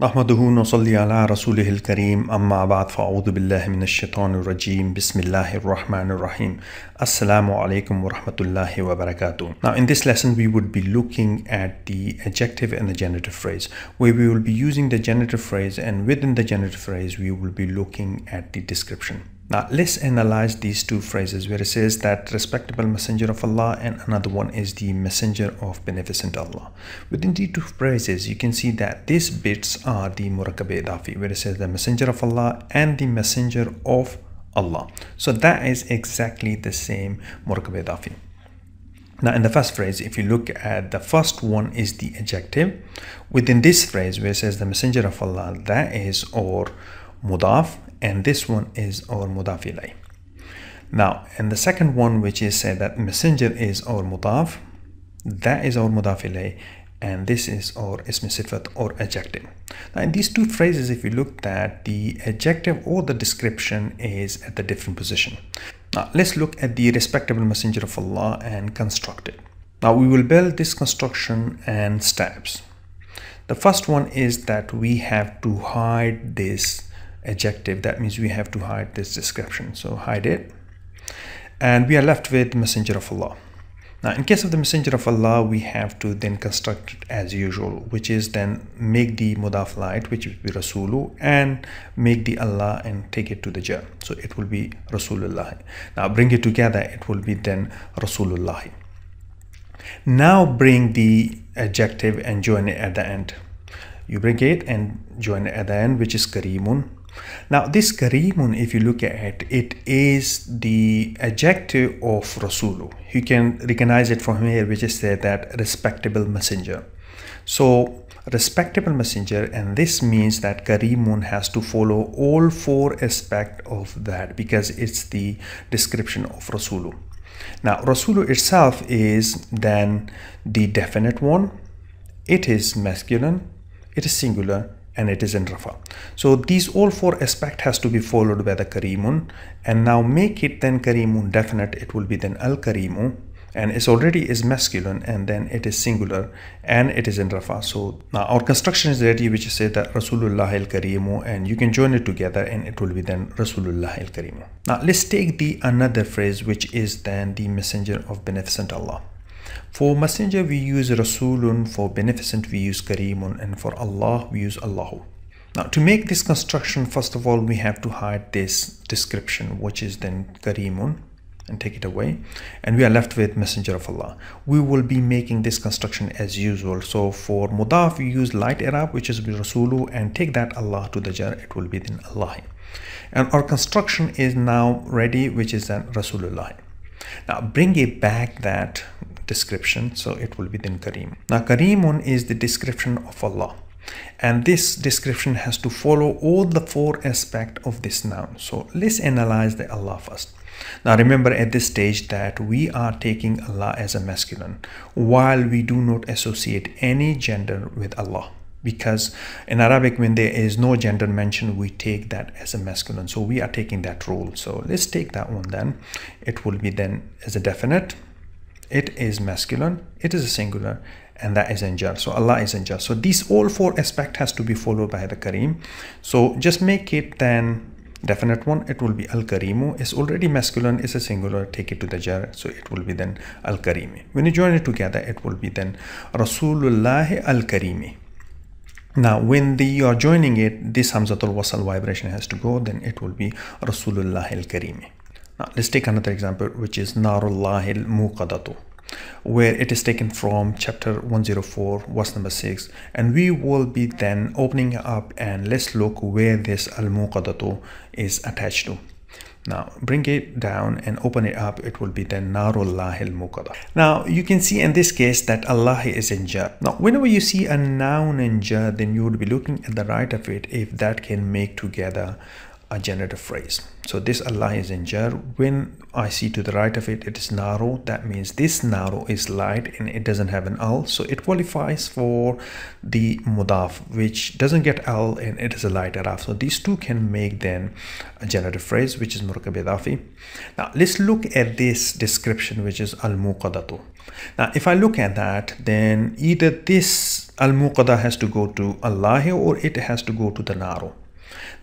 نحمده ونصلي على رسوله الكريم أما بعد فأعوذ بالله من الشيطان الرجيم بسم الله الرحمن الرحيم Assalamu alaikum wa rahmatullahi wa barakatuh. Now in this lesson we would be looking at the adjective and the genitive phrase, where we will be using the genitive phrase, and within the genitive phrase we will be looking at the description. Now let's analyze these two phrases where it says that respectable messenger of Allah and another one is the messenger of beneficent Allah. Within the two phrases you can see that these bits are the murakkab idafi, where it says the messenger of Allah and the messenger of Allah. So that is exactly the same murakkab idafi. Now in the first phrase, if you look at the first one is the adjective. Within this phrase where it says the messenger of Allah, that is or mudaf, and this one is or mudaf ilay. Now in the second one, which is said that messenger is or mudaf, that is or mudaf ilay, and this is or ism sifat or adjective. Now in these two phrases, if you look at the adjective or the description is at the different position. Now let's look at the respectable messenger of Allah and construct it. Now we will build this construction in steps. The first one is that we have to hide this adjective. That means we have to hide this description. So hide it, and we are left with messenger of Allah. Now in case of the messenger of Allah, we have to then construct it as usual, which is then make the mudaf light, which will be rasulu, and make the Allah and take it to the jar, so it will be rasulullah. Now bring it together, it will be then rasulullah. Now bring the adjective and join it at the end. You bring it and join it at the end, which is karimun. Now this karimun, if you look at it, it is the adjective of rasulu. You can recognize it from here, which is said that respectable messenger. So respectable messenger, and this means that karimun has to follow all four aspects of that, because it's the description of rasulu. Now rasulu itself is then the definite one, it is masculine, it is singular, and it is in rafa. So these all four aspects has to be followed by the karimun, and now make it then karimun definite, it will be then al karimu, and it's already is masculine, and then it is singular and it is in rafa. So now our construction is ready, which is said that rasulullah al karimu, and you can join it together and it will be then rasulullah al karimu. Now let's take the another phrase, which is then the messenger of beneficent Allah. For messenger we use rasulun, for beneficent we use karimun, and for Allah we use Allahu. Now to make this construction, first of all we have to hide this description, which is then karimun, and take it away, and we are left with messenger of Allah. We will be making this construction as usual. So for mudaf we use light i'rab, which is rasulu, and take that Allah to the jar, it will be then Allah. And our construction is now ready, which is then rasulullah. Now bring it back that description, so it will be then kareem. Now kareemun is the description of Allah, and this description has to follow all the four aspects of this noun. So let's analyze the Allah first. Now remember at this stage that we are taking Allah as a masculine, while we do not associate any gender with Allah, because in Arabic when there is no gender mentioned, we take that as a masculine. So we are taking that rule. So let's take that one then. It will be then as a definite, it is masculine, it is a singular, and that is in jar. So Allah is in jar. So these all four aspects has to be followed by the kareem. So just make it then definite one, it will be al karimu. It's already masculine, it's a singular, take it to the jar, so it will be then al karimi. When you join it together, it will be then rasulullah al karimi. Now when you are joining it, this hamzatul wasal vibration has to go, then it will be rasulullah al karimi. Now let's take another example, which is narullah al muqadatu, where it is taken from chapter 104 verse number 6, and we will be then opening up, and let's look where this al muqadatu is attached to. Now bring it down and open it up, it will be then narullah al muqadda. Now you can see in this case that Allah is in jar. Now whenever you see a noun in jar, then you would be looking at the right of it if that can make together a genitive phrase. So this Allah is in jar. When I see to the right of it, it is narrow. That means this narrow is light and it doesn't have an al, so it qualifies for the mudaf, which doesn't get al and it is a light araf. So these two can make then a genitive phrase, which is murakkab idafi. Now let's look at this description, which is al muqaddatu. Now if I look at that, then either this al-muqada has to go to Allah or it has to go to the naru.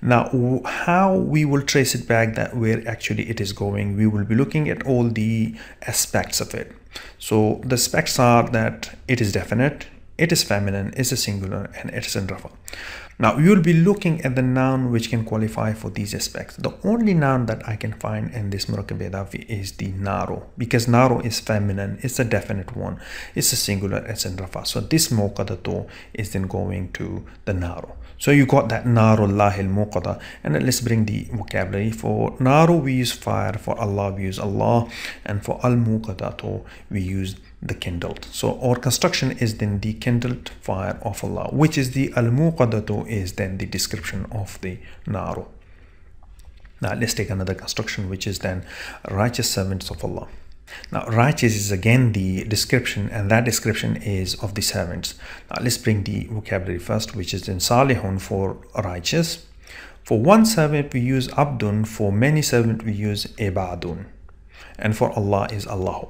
Now, how we will trace it back that where actually it is going, we will be looking at all the aspects of it. So the aspects are that it is definite, it is feminine, it's a singular, and it is in rafa. Now we will be looking at the noun which can qualify for these aspects. The only noun that I can find in this murakkab idafi is the naru, because naru is feminine, it's a definite one, it's a singular, it's in rafa. So this muqadatu is then going to the naru. So you got that naru lahil muqada, and then let's bring the vocabulary. For naru we use fire, for Allah we use Allah, and for al muqadatu we use the kindled. So our construction is then the kindled fire of Allah, which is the al-muqadatu is then the description of the naru. Now let's take another construction, which is then righteous servants of Allah. Now righteous is again the description, and that description is of the servants. Now let's bring the vocabulary first, which is in salihun for righteous. For one servant we use abdun, for many servants we use ibadun, and for Allah is Allahu.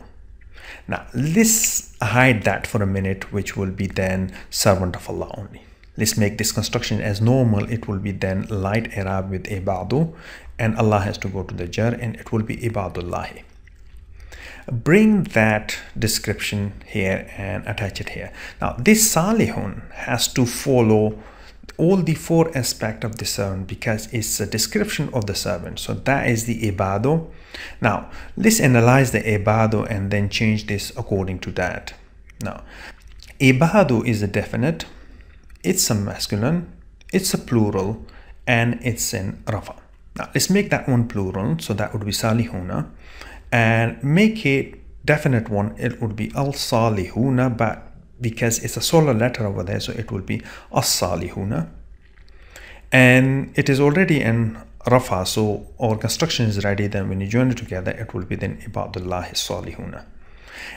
Now let's hide that for a minute, which will be then servant of Allah only. Let's make this construction as normal. It will be then light Arab with ibadu, and Allah has to go to the jar, and it will be ibadullahi. Bring that description here and attach it here. Now this salihun has to follow all the four aspects of the servant, because it's a description of the servant. So that is the ibadu. Now let's analyze the ibadu and then change this according to that. Now ibadu is a definite, it's a masculine, it's a plural, and it's in rafa. Now let's make that one plural, so that would be salihuna, and make it definite one, it would be al salihuna, but because it's a solar letter over there, so it will be as-salihuna, and it is already in rafa, so our construction is ready. Then when you join it together, it will be then ibadullah salihuna,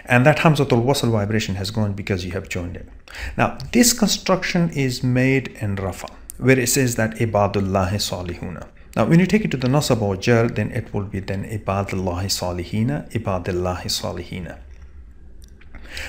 and that hamzatul wasl vibration has gone because you have joined it. Now this construction is made in rafa, where it says that ibadullah salihuna. Now when you take it to the nasab or jar, then it will be then ibadullah salihina, ibadullah salihina.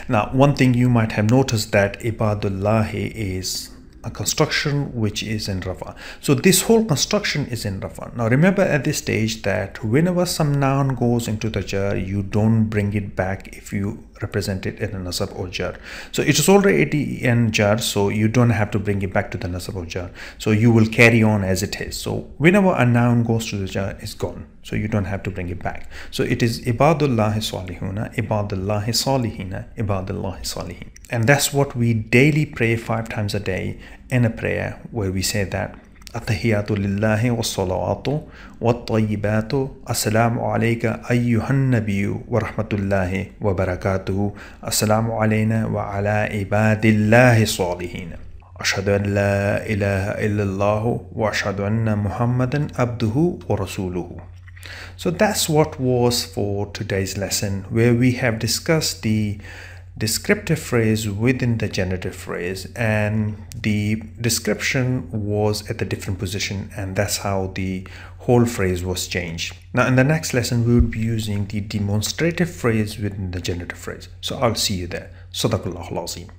Now one thing you might have noticed that ibadullahi is a construction which is in rafa. So this whole construction is in rafa. Now remember at this stage that whenever some noun goes into the jar, you don't bring it back if you represent it in a nasab or jar. So it is already in jar, so you don't have to bring it back to the nasab or jar. So you will carry on as it is. So whenever a noun goes to the jar, it's gone. So you don't have to bring it back. So it is ibadullahi salihuna, ibadullahi salihina, ibadullahi salihin. And that's what we daily pray 5 times a day in a prayer, where we say that At-tahiyatu lillahi was-salawatu wat-tayyibatu Assalamu alayka ayyuhan nabiyyu wa rahmatullahi wa barakatuhu Assalamu alayna wa ala ibadillahi salihin Ashhadu an la ilaha illallah wa ashhadu anna Muhammadan abduhu wa rasuluhu. So that's what was for today's lesson, where we have discussed the descriptive phrase within the genitive phrase, and the description was at a different position, and that's how the whole phrase was changed. Now in the next lesson we will be using the demonstrative phrase within the genitive phrase. So I'll see you there. Sadaqallahul Azim.